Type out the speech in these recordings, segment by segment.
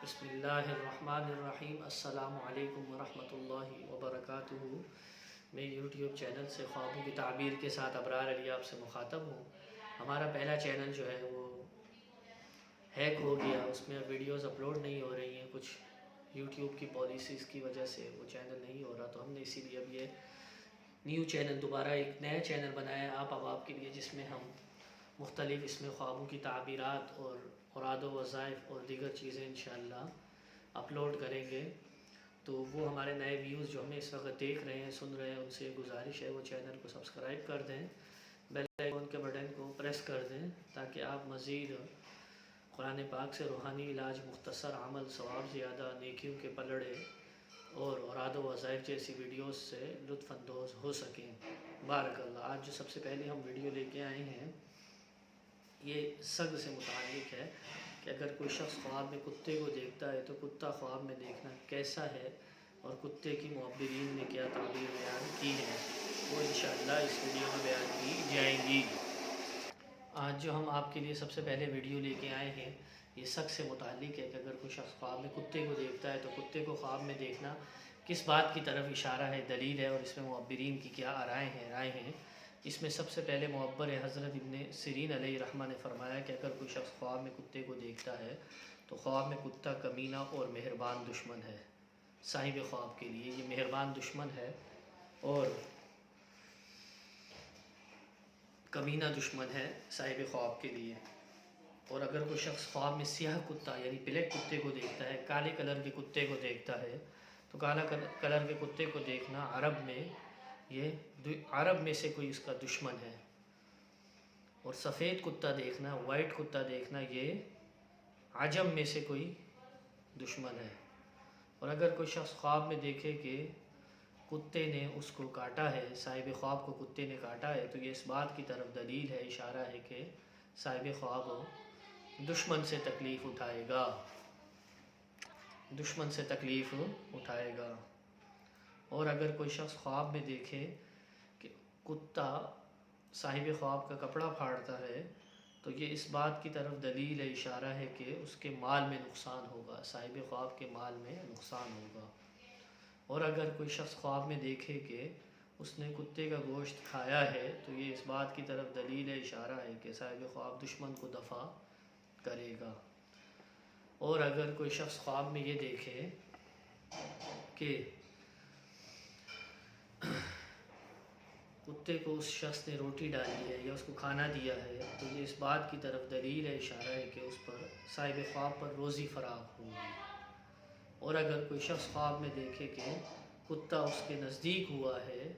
بسم اللہ الرحمن الرحیم۔ السلام علیکم ورحمۃ اللہ وبرکاتہ۔ میں یوٹیوب چینل سے خوابوں کی تعبیر کے ساتھ ابرار علی آپ سے مخاطب ہوں۔ ہمارا پہلا چینل جو ہے وہ ہیک ہو گیا، اس میں ویڈیوز اپلوڈ نہیں ہو رہی ہیں، کچھ یوٹیوب کی پالیسیز کی وجہ سے وہ چینل نہیں ہو رہا، تو ہم نے اسی لیے اب یہ نیو چینل دوبارہ ایک نیا چینل بنایا ہے آپ کے لیے، جس میں ہم مختلف اس میں خوابوں کی تعبیرات اور مراد و وظائف اور دیگر چیزیں انشاءاللہ اپلوڈ کریں گے۔ تو وہ ہمارے نئے ویوز جو ہمیں اس وقت دیکھ رہے ہیں سن رہے ہیں، ان سے گزارش ہے وہ چینل کو سبسکرائب کر دیں، بیل آئیکن کے بٹن کو پریس کر دیں تاکہ آپ مزید قرآن پاک سے روحانی علاج، مختصر عمل، ثواب زیادہ، نیکیوں کے پلڑے اور مراد و وظائف جیسی ویڈیوز سے لطف اندوز ہو سکیں۔ بارک اللہ۔ آج جو سب سے پہلے ہم ویڈیو لے کے آئے ہیں یہ سگ سے متعلق ہے کہ اگر کوئی شخص خواب میں کتے کو دیکھتا ہے تو کتا خواب میں دیکھنا کیسا ہے اور کتے کی معبرین نے کیا تعبیر بیان کی ہے، وہ انشاءاللہ اس ویڈیو میں بیان کی جائیں گی۔ آج جو ہم آپ کے لیے سب سے پہلے ویڈیو لے کے آئے ہیں یہ سگ سے متعلق ہے کہ اگر کوئی شخص خواب میں کتے کو دیکھتا ہے تو کتے کو خواب میں دیکھنا کس بات کی طرف اشارہ ہے، دلیل ہے، اور اس میں معبرین کی کیا رائے ہیں۔ اس میں سب سے پہلے معبر حضرت ابن سیرین علیہ رحمہ نے فرمایا کہ اگر کوئی شخص خواب میں کتے کو دیکھتا ہے تو خواب میں کتا کمینہ اور مہربان دشمن ہے۔ صاحب خواب کے لیے یہ مہربان دشمن ہے اور کمینہ دشمن ہے صاحب خواب کے لیے۔ اور اگر کوئی شخص خواب میں سیاہ کتا یعنی بلیک کتے کو دیکھتا ہے، کالے کلر کے کتے کو دیکھتا ہے، تو کالا کلر کے کتے کو دیکھنا عرب میں سے کوئی اس کا دشمن ہے، اور سفید کتا دیکھنا، وائٹ کتا دیکھنا، یہ عجم میں سے کوئی دشمن ہے۔ اور اگر کوئی شخص خواب میں دیکھے کہ کتے نے اس کو کاٹا ہے، صاحب خواب کو کتے نے کاٹا ہے، تو یہ اس بات کی طرف دلیل ہے، اشارہ ہے کہ صاحب خواب دشمن سے تکلیف اٹھائے گا۔ اور اگر کوئی شخص خواب میں دیکھے کہ کتا صاحب خواب کا کپڑا پھاڑتا ہے تو یہ اس بات کی طرف دلیل ہے، اشارہ ہے کہ اس کے مال میں نقصان ہوگا، صاحب خواب کے مال میں نقصان ہوگا۔ اور اگر کوئی شخص خواب میں دیکھے کہ اس نے کتے کا گوشت کھایا ہے تو یہ اس بات کی طرف دلیل ہے، اشارہ ہے کہ صاحب خواب دشمن کو دفع کرے گا۔ اور اگر کوئی شخص خواب میں یہ دیکھے کہ کتے کو اس شخص نے روٹی ڈالی ہے یا اس کو کھانا دیا ہے تو یہ اس بات کی طرف دلیل ہے، اشارہ ہے کہ اس پر صاحب خواب پر روزی فراخ ہوگی۔ اور اگر کوئی شخص خواب میں دیکھے کہ کتا اس کے نزدیک ہوا ہے،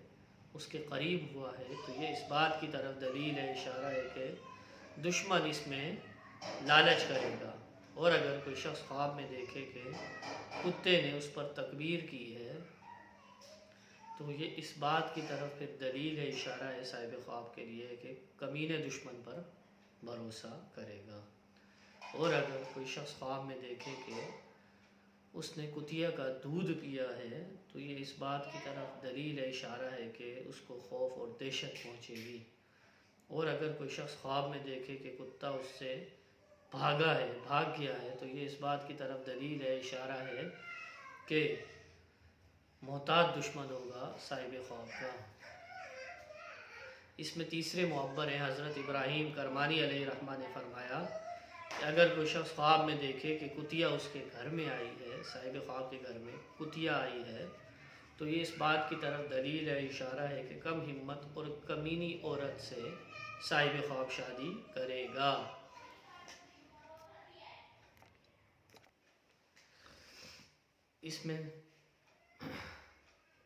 اس کے قریب ہوا ہے، تو یہ اس بات کی طرف دلیل ہے، اشارہ ہے کہ دشمن اس میں لالچ کرے گا۔ اور اگر کوئی شخص خواب میں دیکھے کہ کتے نے اس پر تکبیر کی ہے تو یہ اس بات کی طرف پھر دلیل ہے، اشارہ ہے صاحب خواب کے لیے کہ کمینے دشمن پر بھروسہ کرے گا۔ اور اگر کوئی شخص خواب میں دیکھے کہ اس نے کتیا کا دودھ پیا ہے تو یہ اس بات کی طرف دلیل ہے، اشارہ ہے کہ اس کو خوف اور دہشت پہنچے گی۔ اور اگر کوئی شخص خواب میں دیکھے کہ کتا اس سے بھاگ گیا ہے تو یہ اس بات کی طرف دلیل ہے، اشارہ ہے کہ محتاط دشمن ہوگا صاحب خواب کا۔ اس میں تیسرے معبر ہیں حضرت ابراہیم کرمانی علیہ رحمہ نے فرمایا کہ اگر کوئی شخص خواب میں دیکھے کہ کتیا اس کے گھر میں آئی ہے، صاحب خواب کے گھر میں کتیا آئی ہے، تو یہ اس بات کی طرف دلیل ہے، اشارہ ہے کہ کم ہمت اور کمینی عورت سے صاحب خواب شادی کرے گا۔ اس میں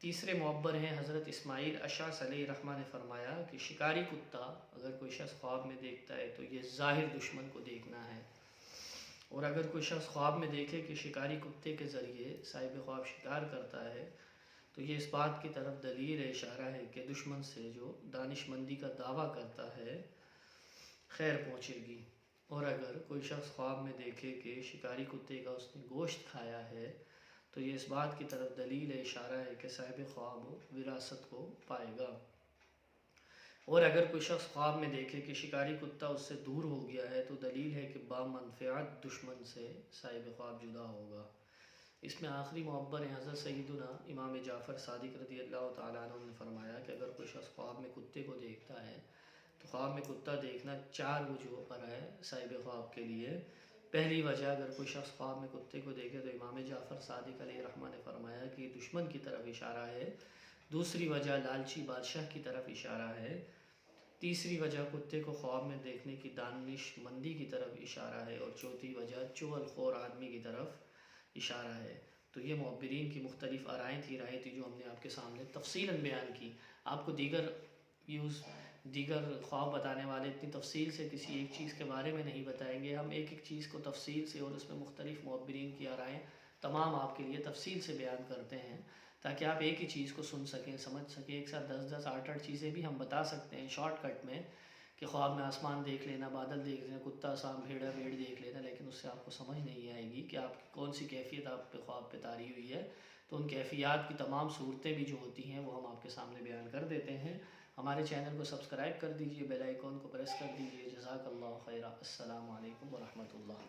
تیسرے معبر ہیں حضرت اسماعیل اشعث علیہ رحمہ نے فرمایا کہ شکاری کتا اگر کوئی شخص خواب میں دیکھتا ہے تو یہ ظاہر دشمن کو دیکھنا ہے۔ اور اگر کوئی شخص خواب میں دیکھے کہ شکاری کتے کے ذریعے صاحب خواب شکار کرتا ہے تو یہ اس بات کی طرف دلیل ہے، اشارہ ہے کہ دشمن سے جو دانش مندی کا دعویٰ کرتا ہے خیر پہنچے گی۔ اور اگر کوئی شخص خواب میں دیکھے کہ شکاری کتے کا اس نے گوشت کھایا ہے تو یہ اس بات کی طرف دلیل ہے، اشارہ ہے کہ صاحب خواب وراثت کو پائے گا۔ اور اگر کوئی شخص خواب میں دیکھے کہ شکاری کتا اس سے دور ہو گیا ہے تو دلیل ہے کہ بامنفعت دشمن سے صاحب خواب جدا ہوگا۔ اس میں آخری معبر ہیں حضرت سیدنا امام جعفر صادق رضی اللہ تعالیٰ عنہ نے فرمایا کہ اگر کوئی شخص خواب میں کتے کو دیکھتا ہے تو خواب میں کتا دیکھنا 4 وجوہ پر ہے صاحب خواب کے لیے۔ پہلی وجہ، اگر کوئی شخص خواب میں کتے کو دیکھے تو امام جعفر صادق علیہ رحمہ نے فرمایا کہ دشمن کی طرف اشارہ ہے۔ دوسری وجہ، لالچی بادشاہ کی طرف اشارہ ہے۔ تیسری وجہ، کتے کو خواب میں دیکھنے کی دانش مندی کی طرف اشارہ ہے، اور چوتھی وجہ چغل خور آدمی کی طرف اشارہ ہے۔ تو یہ معبرین کی مختلف رائیں تھی جو ہم نے آپ کے سامنے تفصیلاً بیان کی۔ آپ کو دیگر خواب بتانے والے اتنی تفصیل سے کسی ایک چیز کے بارے میں نہیں بتائیں گے، ہم ایک ایک چیز کو تفصیل سے اور اس میں مختلف معبرین کی رائیں تمام آپ کے لیے تفصیل سے بیان کرتے ہیں، تاکہ آپ ایک ہی چیز کو سن سکیں، سمجھ سکیں۔ ایک ساتھ 10 8 چیزیں بھی ہم بتا سکتے ہیں شارٹ کٹ میں، کہ خواب میں آسمان دیکھ لینا، بادل دیکھ لینا، کتا سانپ بھیڑ دیکھ لینا، لیکن اس سے آپ کو سمجھ نہیں آئے گی کہ آپ کی کون سی کیفیت آپ پہ خواب پہ طاری ہوئی ہے۔ تو ان کیفیات کی تمام صورتیں بھی جو ہوتی ہیں وہ ہم آپ کے سامنے بیان کر دیتے ہیں۔ ہمارے چینل کو سبسکرائب کر دیجئے، بیل آئیکن کو پریس کر دیجئے۔ جزاک اللہ خیرہ۔ السلام علیکم ورحمۃ اللہ۔